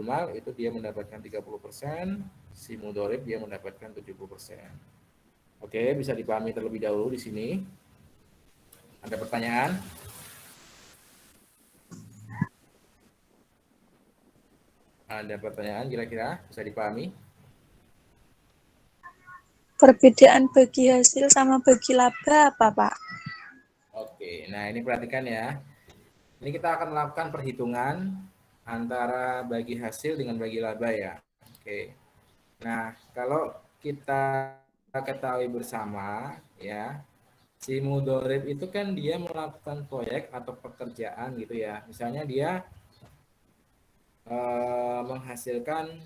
mal itu dia mendapatkan 30%, si mudhorib dia mendapatkan 70%. Oke, bisa dipahami terlebih dahulu di sini. Ada pertanyaan? Ada pertanyaan kira-kira bisa dipahami? Perbedaan bagi hasil sama bagi laba apa, Pak? Oke, nah ini perhatikan ya. Ini kita akan melakukan perhitungan antara bagi hasil dengan bagi laba ya. Oke. Nah, kalau kita ketahui bersama ya, si mudhorib itu kan dia melakukan proyek atau pekerjaan gitu ya. Misalnya dia menghasilkan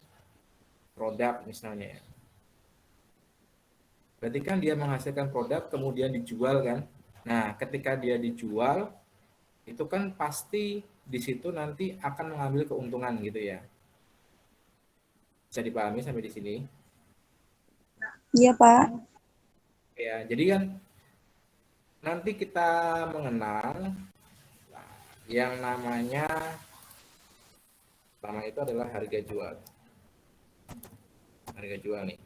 produk misalnya ya. Berarti kan dia menghasilkan produk kemudian dijual kan. Nah, ketika dia dijual itu kan pasti di situ nanti akan mengambil keuntungan gitu ya. Bisa dipahami sampai di sini? Iya, Pak. Ya, jadi kan nanti kita mengenal yang namanya pertama itu adalah harga jual. Harga jual nih.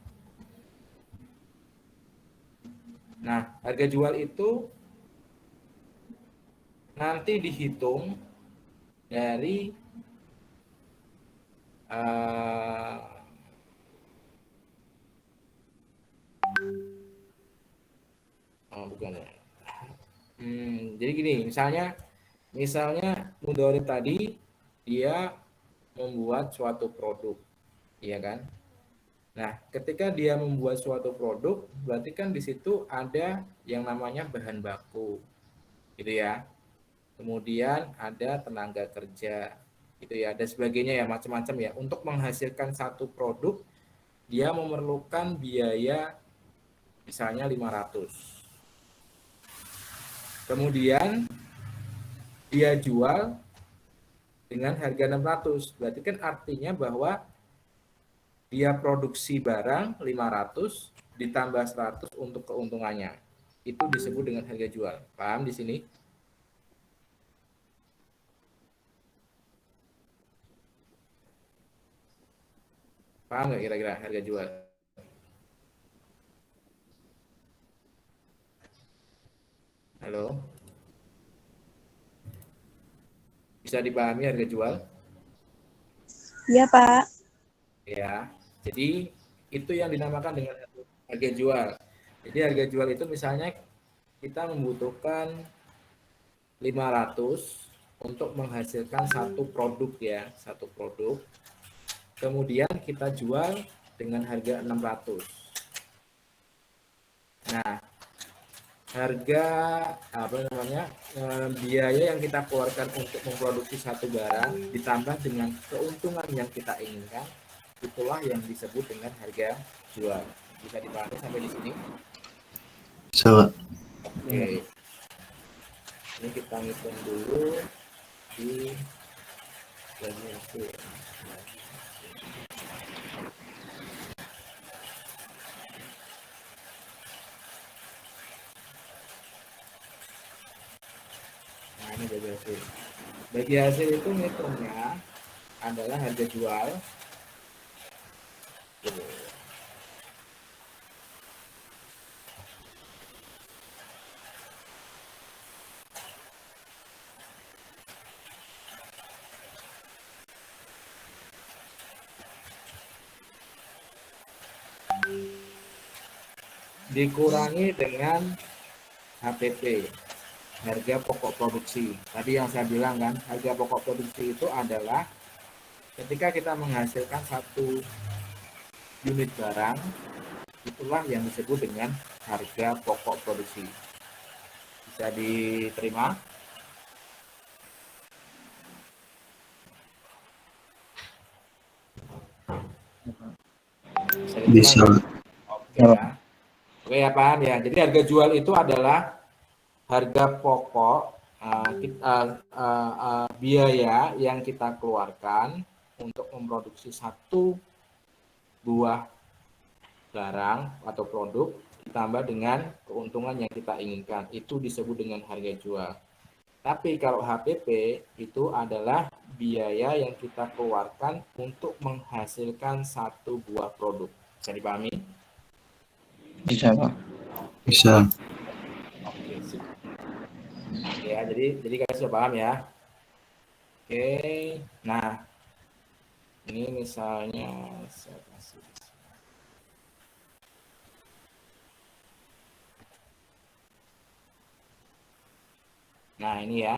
Nah, harga jual itu nanti dihitung dari bukan ya. Jadi gini, misalnya mudhorib tadi dia membuat suatu produk, iya kan? Nah, ketika dia membuat suatu produk, berarti kan di situ ada yang namanya bahan baku, gitu ya. Kemudian ada tenaga kerja, gitu ya, dan sebagainya ya, macam-macam ya. Untuk menghasilkan satu produk, dia memerlukan biaya misalnya 500. Kemudian dia jual dengan harga 600. Berarti kan artinya bahwa dia produksi barang 500 ditambah 100 untuk keuntungannya. Itu disebut dengan harga jual. Paham di sini? Paham nggak kira-kira harga jual? Halo? Bisa dipahami harga jual? Iya, Pak. Ya. Jadi itu yang dinamakan dengan harga jual. Jadi harga jual itu misalnya kita membutuhkan 500 untuk menghasilkan satu produk ya, satu produk. Kemudian kita jual dengan harga 600. Nah, harga apa namanya biaya yang kita keluarkan untuk memproduksi satu barang ditambah dengan keuntungan yang kita inginkan, itulah yang disebut dengan harga jual. Bisa dipahami sampai di sini? Bisa, Pak. Oke. Ini kita ngitung dulu di bagi hasil. Nah, ini bagi hasil. Bagi hasil itu ngitungnya adalah harga jual. Dikurangi dengan HPP, harga pokok produksi. Tadi yang saya bilang kan, harga pokok produksi itu adalah ketika kita menghasilkan satu unit barang, itulah yang disebut dengan harga pokok produksi. Bisa diterima? Bisa. Oke ya. Oke ya, paham ya. Jadi harga jual itu adalah harga pokok biaya yang kita keluarkan untuk memproduksi satu buah barang atau produk ditambah dengan keuntungan yang kita inginkan. Itu disebut dengan harga jual. Tapi kalau HPP itu adalah biaya yang kita keluarkan untuk menghasilkan satu buah produk. Bisa dipahami? Bisa, Pak. Bisa. Oke, sip. Oke ya, jadi kalian sudah paham ya. Oke, nah ini misalnya saya kasih. Nah ini ya.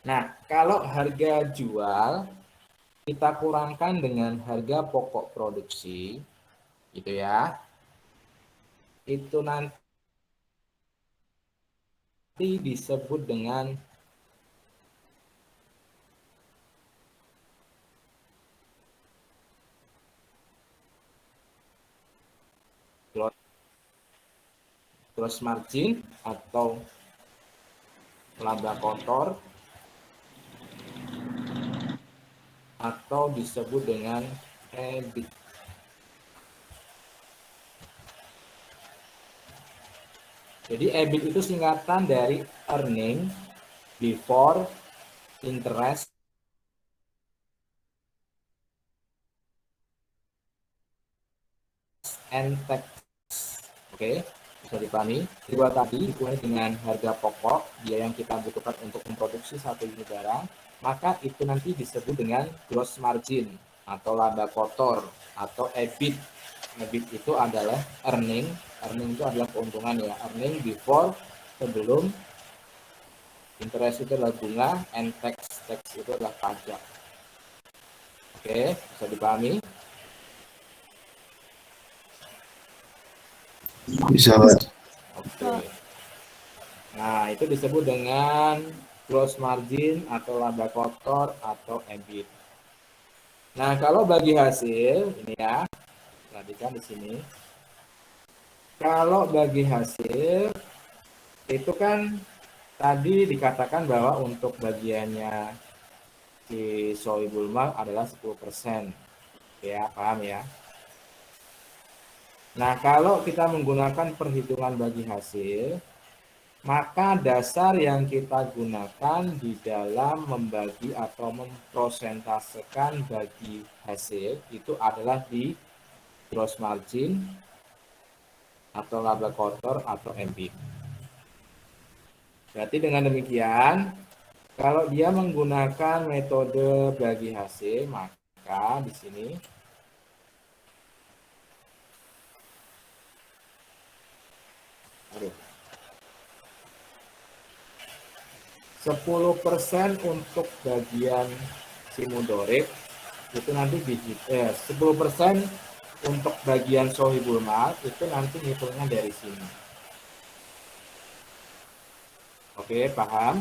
Nah, kalau harga jual kita kurangkan dengan harga pokok produksi, gitu ya, itu nanti disebut dengan gross margin atau laba kotor, atau disebut dengan EBIT. Jadi EBIT itu singkatan dari earning before interest and tax. Oke, bisa dipahami. Dua tadi dikurangi dengan harga pokok, biaya yang kita butuhkan untuk memproduksi satu unit barang, maka itu nanti disebut dengan gross margin atau laba kotor atau EBIT. EBIT itu adalah earning itu adalah keuntungan ya, earning before, sebelum, interest itu adalah bunga, and tax itu adalah pajak. Oke, bisa dipahami? Bisa, Pak. Oke. Nah, itu disebut dengan gross margin atau laba kotor atau EBIT. Nah, kalau bagi hasil ini ya, perhatikan di sini. Kalau bagi hasil itu kan tadi dikatakan bahwa untuk bagiannya si Sohibul Mal adalah 10%. Ya, paham ya? Nah, kalau kita menggunakan perhitungan bagi hasil, maka dasar yang kita gunakan di dalam membagi atau memprosentasekan bagi hasil itu adalah di gross margin atau laba kotor atau EBIT. Berarti dengan demikian, kalau dia menggunakan metode bagi hasil, maka di sini aduh, 10% untuk bagian Simudorek itu nanti 10% untuk bagian Sohibul Mal itu nanti ngitungnya dari sini. Oke, paham?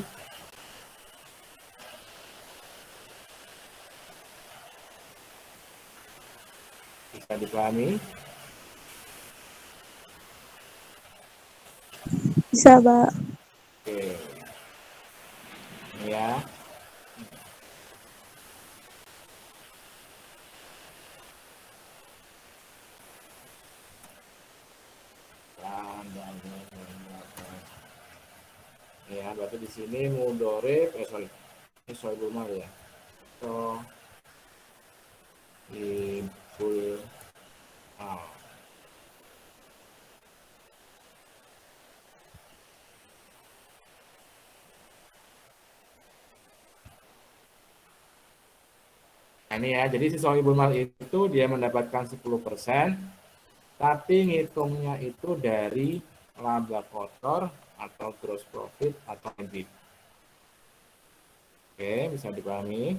Bisa dipahami? Bisa, Pak. Oke. Ini ya. Ya, berarti di sini mudorib, ini Sohibul Mal ya. Sohibul Mal. Nah, ini ya, jadi si Sohibul Mal itu dia mendapatkan 10%, tapi ngitungnya itu dari laba kotor atau gross profit atau EBIT. Oke, bisa dipahami.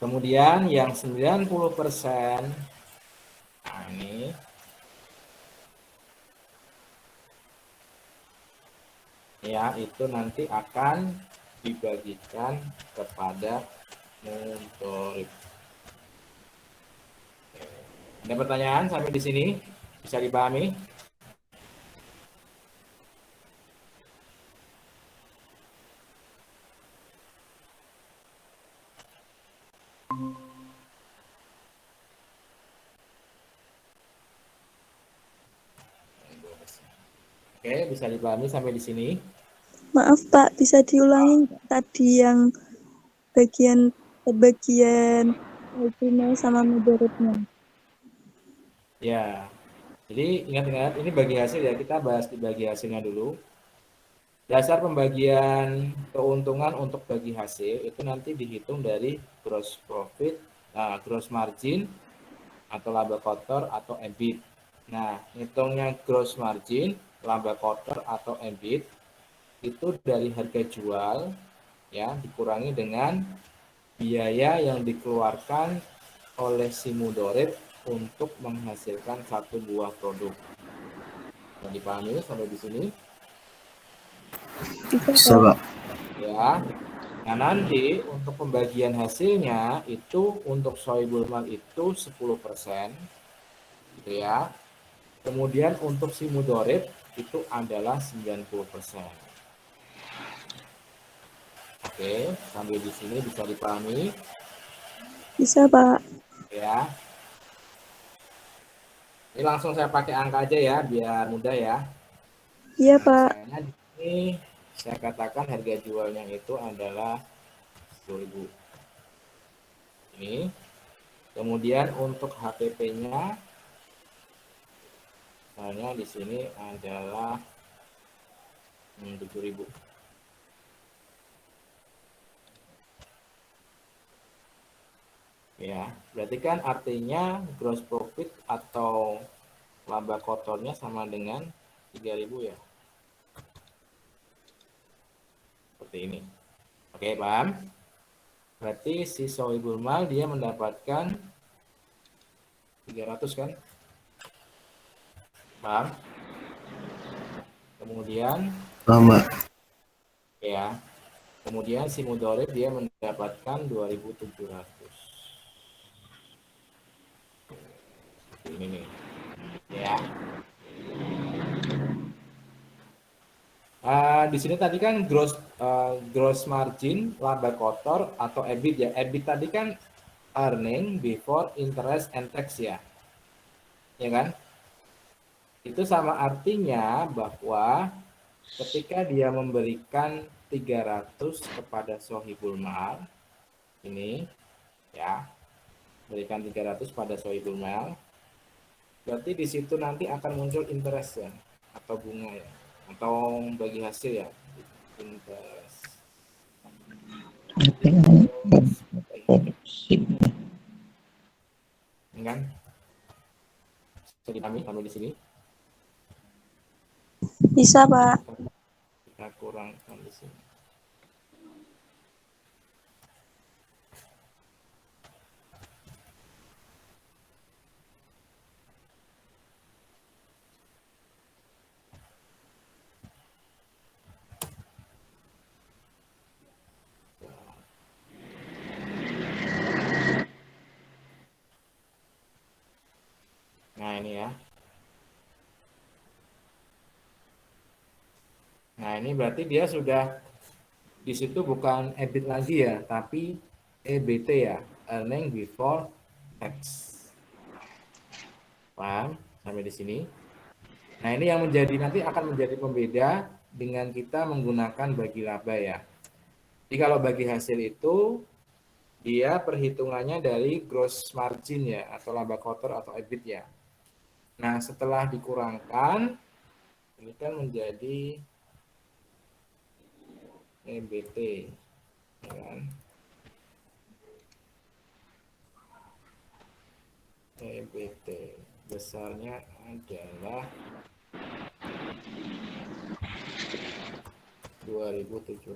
Kemudian yang 90%, nah ini ya, itu nanti akan dibagikan kepada mudorib. Ada pertanyaan sampai di sini? Bisa dipahami? Oke, bisa dipahami sampai di sini? Maaf Pak, bisa diulangi nggak tadi yang bagian primer sama mudaratnya? Ya, jadi ingat-ingat ini bagi hasil ya, kita bahas di bagi hasilnya dulu. Dasar pembagian keuntungan untuk bagi hasil itu nanti dihitung dari gross profit, gross margin atau laba kotor atau EBIT. Nah, hitungnya gross margin, laba kotor atau EBIT itu dari harga jual ya dikurangi dengan biaya yang dikeluarkan oleh si mudorib untuk menghasilkan satu buah produk. Nah, dipahami sampai di sini? Bisa, Pak. Ya. Nah, nanti untuk pembagian hasilnya itu untuk sohibul mal itu 10%, gitu ya. Kemudian untuk si mudorib itu adalah 90%. Oke, sampai di sini bisa dipahami Bisa Pak. ya. Ini langsung saya pakai angka aja ya biar mudah ya. Iya Nah, Pak. misalnya di sini saya katakan harga jualnya itu adalah 10.000. Ini. Kemudian untuk HPP-nya misalnya di sini adalah 7.000. Ya, berarti kan artinya gross profit atau laba kotornya sama dengan 3.000 ya. Seperti ini. Oke, paham? Berarti si sohibul mal dia mendapatkan 300 kan? Paham? Kemudian Lama. ya, kemudian si mudorib dia mendapatkan 2.700. Ini nih. Ya. Di sini tadi kan gross margin, laba kotor atau EBIT ya. EBIT tadi kan earning before interest and tax ya. Ya kan? Itu sama artinya bahwa ketika dia memberikan 300 kepada sohibul mal ini ya, berikan 300 pada sohibul mal, berarti di situ nanti akan muncul interest ya atau bunga ya atau bagi hasil ya, interest. Produksi. Kan? Bisa dipahami sampai di sini? Bisa Pak. Kita kurangkan di sini. Nah ini ya. Nah ini berarti dia sudah di situ bukan EBIT lagi ya, tapi EBT ya, earning before tax. Paham sampai di sini? Nah ini yang menjadi nanti akan menjadi pembeda dengan kita menggunakan bagi laba ya. Jadi kalau bagi hasil itu dia perhitungannya dari gross margin ya atau laba kotor atau EBIT ya. Nah setelah dikurangkan ini kan menjadi EBT ya kan? EBT besarnya adalah 2.700.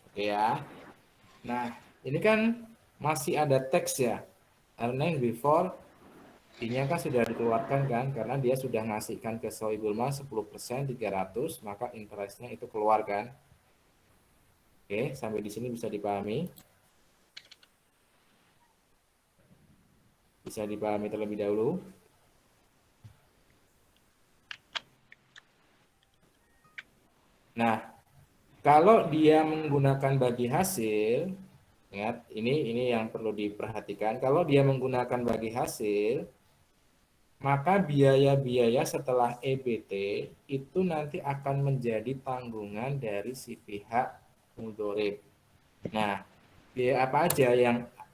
Oke ya. Nah, ini kan masih ada teks ya. Earning before ini kan sudah dikeluarkan kan karena dia sudah ngasihkan ke sohibul mal 10% 300, maka interestnya itu keluar kan. Oke, sampai di sini bisa dipahami? Bisa dipahami terlebih dahulu. Nah, kalau dia menggunakan bagi hasil, ingat ini yang perlu diperhatikan. Kalau dia menggunakan bagi hasil, maka biaya-biaya setelah EBT itu nanti akan menjadi tanggungan dari si pihak mudhorib. Nah, biaya apa aja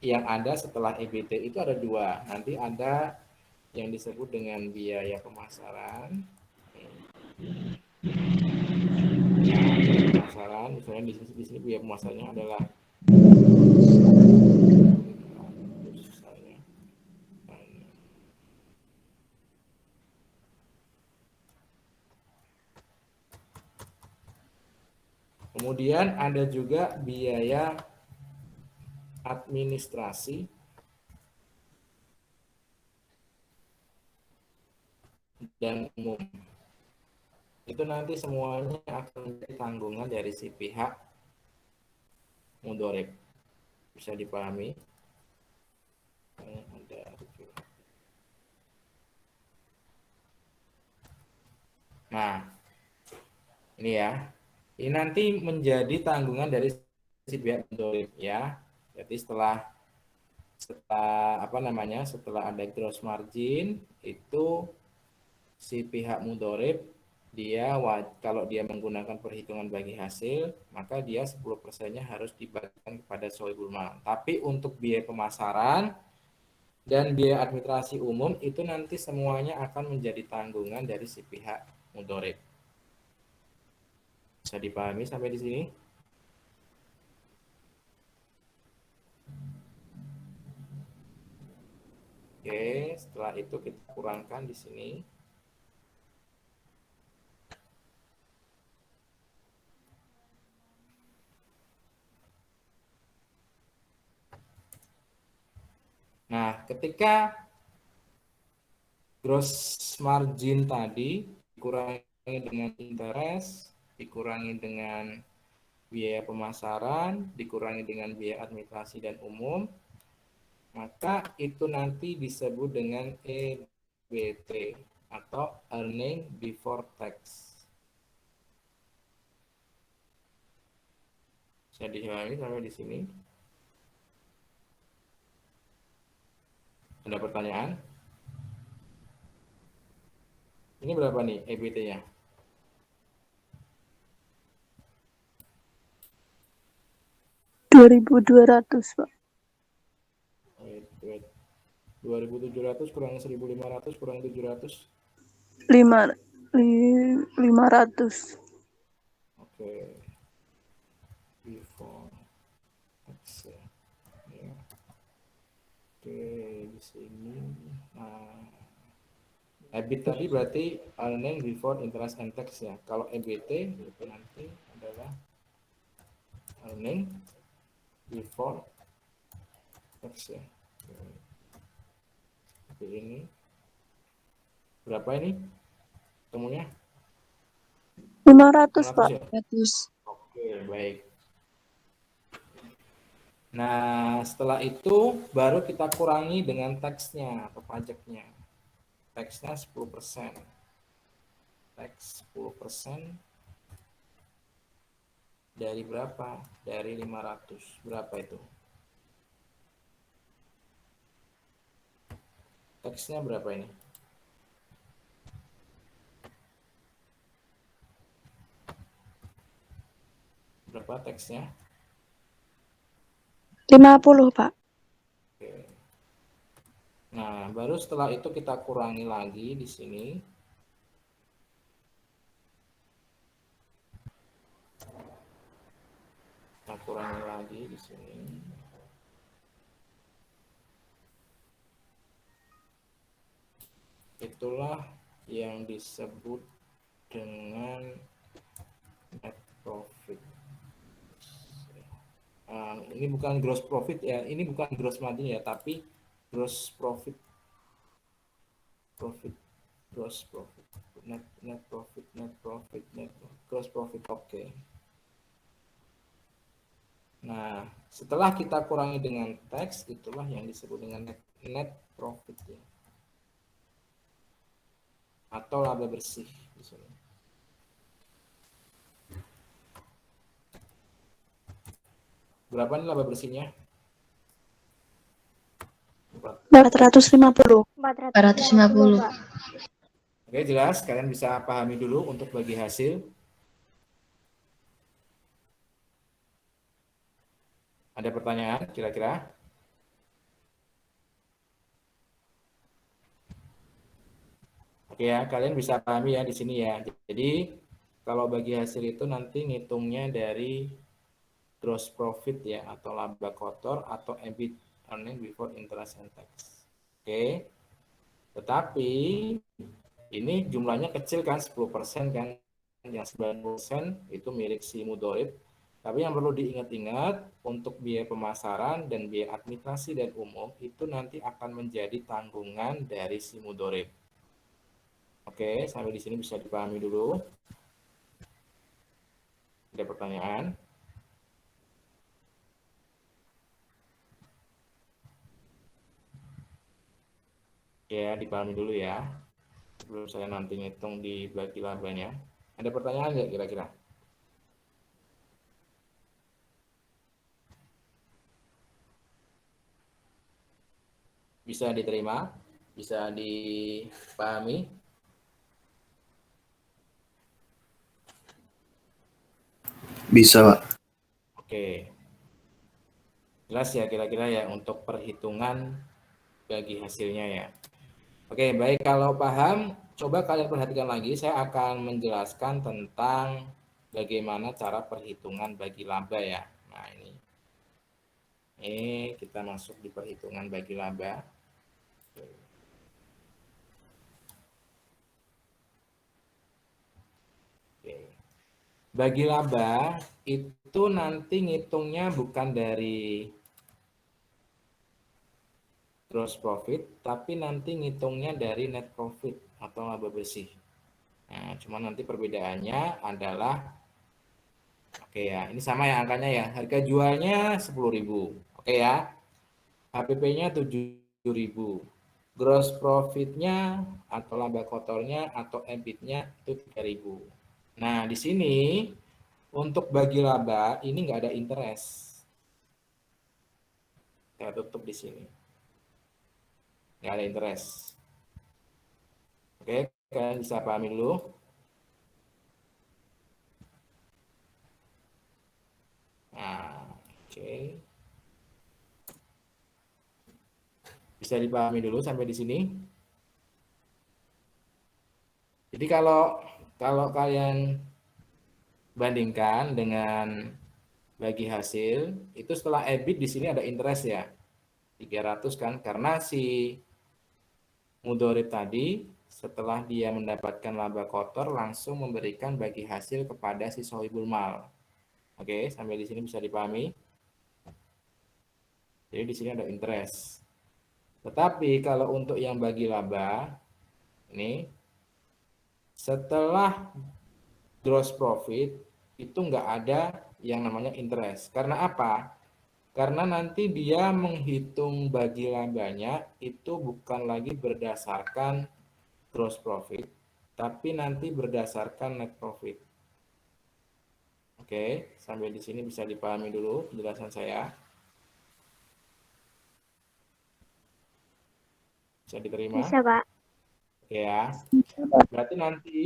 yang ada setelah EBT itu ada dua. Nanti ada yang disebut dengan biaya pemasaran. Pemasaran, misalnya di sini biaya pemasarannya adalah kemudian ada juga biaya administrasi dan umum. Itu nanti semuanya akan menjadi tanggungan dari si pihak mudhorib. Bisa dipahami? Nah, ini ya. Ini nanti menjadi tanggungan dari si pihak mudhorib ya. Jadi setelah setelah ada gross margin itu si pihak mudhorib kalau dia menggunakan perhitungan bagi hasil, maka dia 10%-nya harus dibagikan kepada sohibul mal. Tapi untuk biaya pemasaran dan biaya administrasi umum itu nanti semuanya akan menjadi tanggungan dari si pihak mudhorib. Bisa dipahami sampai di sini? Oke, setelah itu kita kurangkan di sini. Nah, ketika gross margin tadi dikurangi dengan interest, dikurangi dengan biaya pemasaran, dikurangi dengan biaya administrasi dan umum, maka itu nanti disebut dengan EBT atau earning before tax. Bisa dipahami sampai di sini? Ada pertanyaan? Ini berapa nih EBT-nya? $2.200, Pak. 2.700 kurang 1.500 kurang 700. 500. Oke. Before tax ya. Oke, di sini. Nah, EBIT tadi berarti earning before interest and tax ya. Kalau EBT itu nanti adalah earning before tax ya. Seperti ini. Berapa ini? Ketemunya? 500, Pak. Ya? Oke, baik. Nah, setelah itu baru kita kurangi dengan taxnya atau pajaknya. Taxnya 10%. Tax 10% dari berapa? Dari 500. Berapa itu? Taxnya berapa ini? Berapa taxnya? 50, Pak. Oke. Nah, baru setelah itu kita kurangi lagi di sini. Kita kurangi lagi di sini. Itulah yang disebut dengan net profit. Ini bukan gross profit ya, ini bukan gross margin ya, tapi gross profit, gross profit, net profit, gross profit. Oke. Nah, setelah kita kurangi dengan tax, itulah yang disebut dengan net profit ya, atau laba bersih di sini. Berapa nih laba bersihnya? 450. 450. Oke, jelas? Kalian bisa pahami dulu untuk bagi hasil. Ada pertanyaan kira-kira? Oke ya, kalian bisa pahami ya di sini ya. Jadi kalau bagi hasil itu nanti ngitungnya dari gross profit ya, atau laba kotor, atau EBIT, earning before interest and tax. Oke. Tetapi ini jumlahnya kecil kan, 10% kan. Yang 90% itu milik si mudorib. Tapi yang perlu diingat-ingat, untuk biaya pemasaran dan biaya administrasi dan umum itu nanti akan menjadi tanggungan dari si mudorib. Oke, sampai di sini bisa dipahami dulu. Ada pertanyaan? Ya, dipahami dulu ya. Sebelum saya nanti ngitung di bagi labanya. Ada pertanyaan nggak kira-kira? Bisa diterima? Bisa dipahami? Bisa, Pak. Oke. Jelas ya kira-kira ya untuk perhitungan bagi hasilnya ya. Oke, baik, kalau paham, coba kalian perhatikan lagi. Saya akan menjelaskan tentang bagaimana cara perhitungan bagi laba ya. Nah, ini kita masuk di perhitungan bagi laba. Oke. Bagi laba itu nanti ngitungnya bukan dari gross profit, tapi nanti ngitungnya dari net profit atau laba bersih. Nah, cuma nanti perbedaannya adalah, oke ya, ini sama ya angkanya ya. Harga jualnya 10.000. Oke ya. HPP-nya 7.000. Gross profit-nya atau laba kotornya atau EBIT-nya itu 3.000. Nah, di sini untuk bagi laba ini nggak ada interest. Saya tutup di sini. Nggak ada interest. Oke, kalian bisa pahami dulu. Nah, oke. Bisa dipahami dulu sampai di sini. Jadi kalau kalian bandingkan dengan bagi hasil, itu setelah EBIT di sini ada interest ya. 300 kan, karena si mudorib tadi setelah dia mendapatkan laba kotor langsung memberikan bagi hasil kepada si sohibul mal. Oke, sampai di sini bisa dipahami. Jadi di sini ada interest. Tetapi kalau untuk yang bagi laba ini setelah gross profit itu nggak ada yang namanya interest. Karena apa? Karena nanti dia menghitung bagi labanya itu bukan lagi berdasarkan gross profit, tapi nanti berdasarkan net profit. Oke, sampai di sini bisa dipahami dulu penjelasan saya. Bisa diterima? Bisa, Pak. Oke ya. Berarti nanti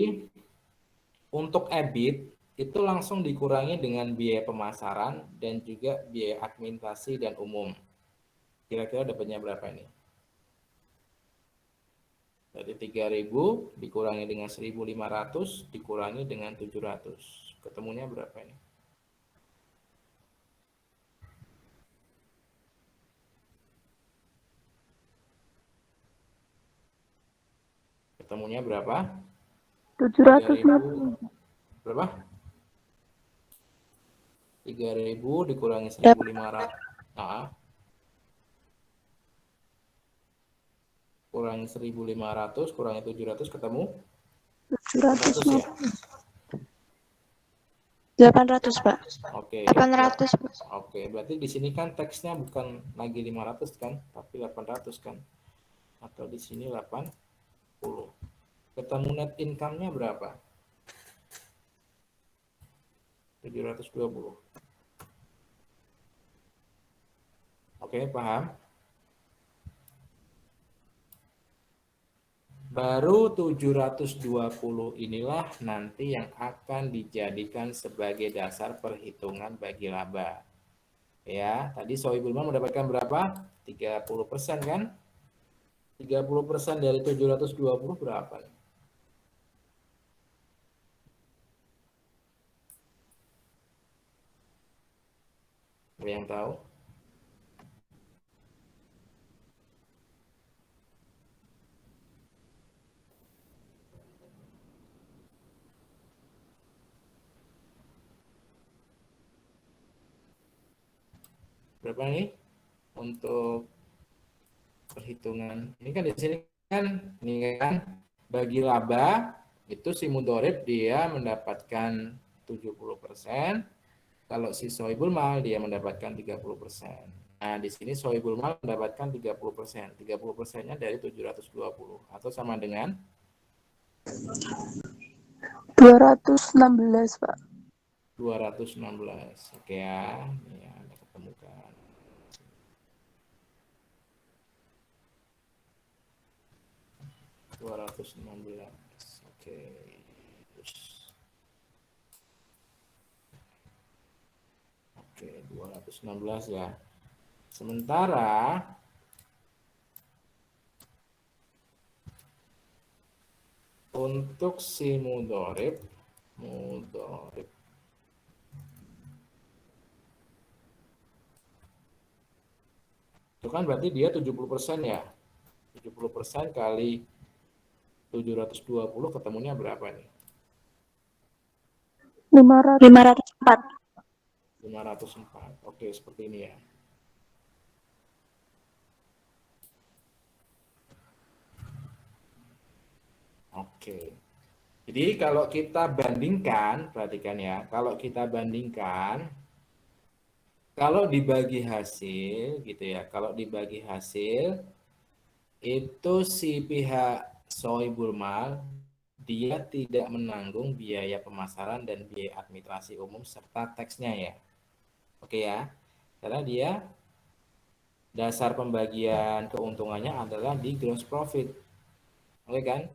untuk EBIT itu langsung dikurangi dengan biaya pemasaran dan juga biaya administrasi dan umum. Kira-kira dapatnya berapa ini? Jadi 3.000 dikurangi dengan 1.500 dikurangi dengan 700. Ketemunya berapa ini? Ketemunya berapa? 750. Berapa? 3.000 dikurangi 1.500. Nah, kurangi 1.500 kurangi 700 ketemu 700 ya. 800, Pak. Oke. 800. Oke, berarti di sini kan teksnya bukan lagi 500 kan, tapi 800 kan. Atau di sini 80. Ketemu net income-nya berapa? 720. Oke, paham? Baru 720 inilah nanti yang akan dijadikan sebagai dasar perhitungan bagi laba. Ya, tadi Sohibul Mal mendapatkan berapa? 30% kan? 30% dari 720 berapa? Ada yang tahu? Berapa nih untuk perhitungan? Ini kan di sini kan, ini kan bagi laba itu si mudorib dia mendapatkan 70%, kalau si Sohibul Mal dia mendapatkan 30%. Nah, di sini Sohibul Mal mendapatkan 30%. 30%-nya dari 720 atau sama dengan 216, Pak. 216. Oke ya, ini Anda ketemukan. Oke. Oke, 216 ya. Sementara untuk si mudorib itu kan berarti dia 70% ya. 70% kali 720 ketemunya berapa nih? 504. 504. Oke, seperti ini ya. Oke. Jadi kalau kita bandingkan, perhatikan ya, kalau kita bandingkan, kalau dibagi hasil gitu ya, kalau dibagi hasil itu si pihak Sohibul Mal dia tidak menanggung biaya pemasaran dan biaya administrasi umum serta teksnya ya. Oke ya. Karena dia dasar pembagian keuntungannya adalah di gross profit. Oke kan?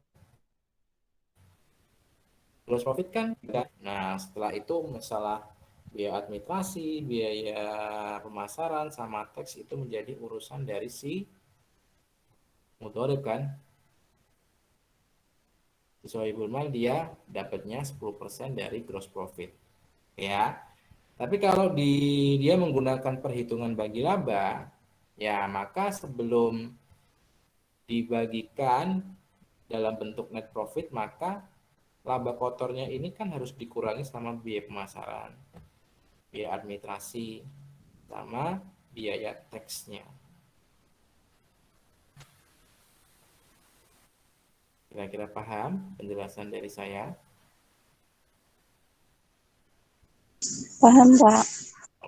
Gross profit kan? Nah, setelah itu masalah biaya administrasi, biaya pemasaran sama teks itu menjadi urusan dari si mudorib kan. Sohibul Mal dia dapatnya 10% dari gross profit. Ya. Tapi kalau dia menggunakan perhitungan bagi laba, ya maka sebelum dibagikan dalam bentuk net profit, maka laba kotornya ini kan harus dikurangi sama biaya pemasaran, biaya administrasi, sama biaya teksnya. Kira-kira paham penjelasan dari saya? Paham, Pak.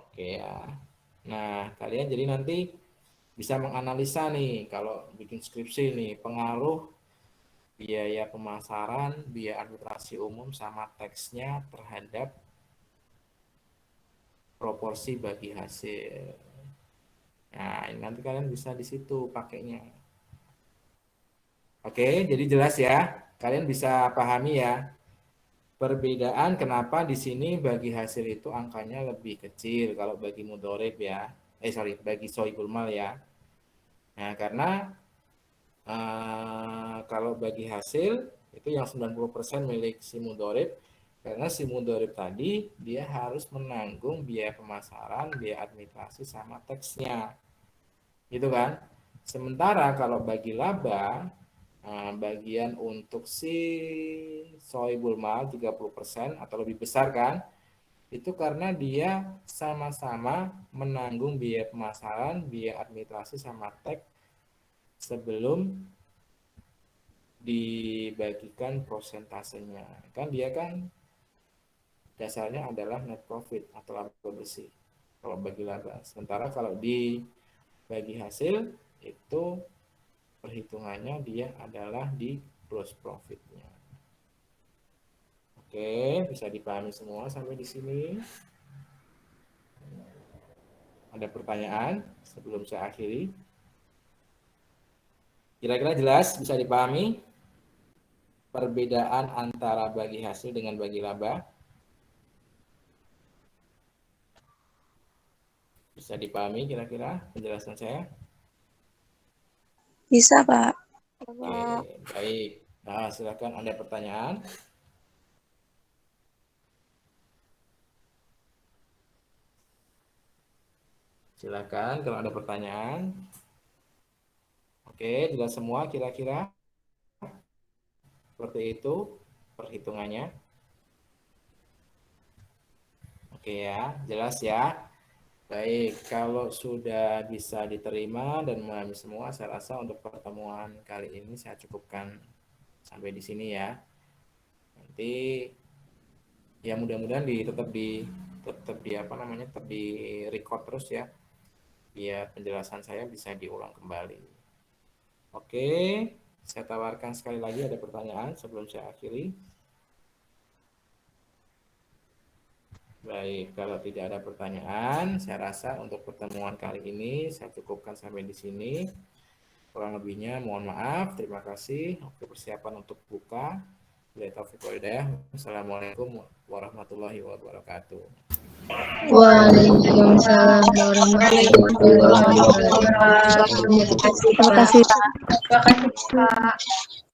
Oke ya. Nah, kalian jadi nanti bisa menganalisa nih kalau bikin skripsi nih pengaruh biaya pemasaran, biaya administrasi umum sama teksnya terhadap proporsi bagi hasil. Nah, ini nanti kalian bisa di situ pakainya. Oke, jadi jelas ya. Kalian bisa pahami ya perbedaan kenapa di sini bagi hasil itu angkanya lebih kecil kalau bagi mudorib ya. Bagi Sohibul Mal ya. Nah, karena kalau bagi hasil itu yang 90% milik si mudorib, karena si mudorib tadi dia harus menanggung biaya pemasaran, biaya administrasi sama teksnya gitu kan. Sementara kalau bagi laba, bagian untuk si Sohibul Mal 30% atau lebih besar kan, itu karena dia sama-sama menanggung biaya pemasaran, biaya administrasi sama teks sebelum dibagikan prosentasenya. Kan dia kan dasarnya adalah net profit atau laba bersih kalau bagi laba. Sementara kalau di bagi hasil itu perhitungannya dia adalah di gross profitnya. Oke, bisa dipahami semua sampai di sini. Ada pertanyaan sebelum saya akhiri? Kira-kira jelas, bisa dipahami? perbedaan antara bagi hasil dengan bagi laba? Bisa dipahami kira-kira penjelasan saya? Bisa, Pak. Oke, baik. Nah, silakan ada pertanyaan. Silakan kalau ada pertanyaan. Oke, jelas semua kira-kira seperti itu perhitungannya. Oke ya, jelas ya. Baik, kalau sudah bisa diterima dan memahami semua, saya rasa untuk pertemuan kali ini saya cukupkan sampai di sini ya. Nanti ya mudah-mudahan tetap di record terus ya, biar penjelasan saya bisa diulang kembali. Oke, saya tawarkan sekali lagi ada pertanyaan sebelum saya akhiri. Baik, kalau tidak ada pertanyaan, saya rasa untuk pertemuan kali ini saya cukupkan sampai di sini. Kurang lebihnya mohon maaf. Terima kasih. Oke, persiapan untuk buka. Wassalamualaikum warahmatullahi wabarakatuh. Waalaikumsalam warahmatullahi wabarakatuh. Terima kasih, Pak. Terima kasih, Pak.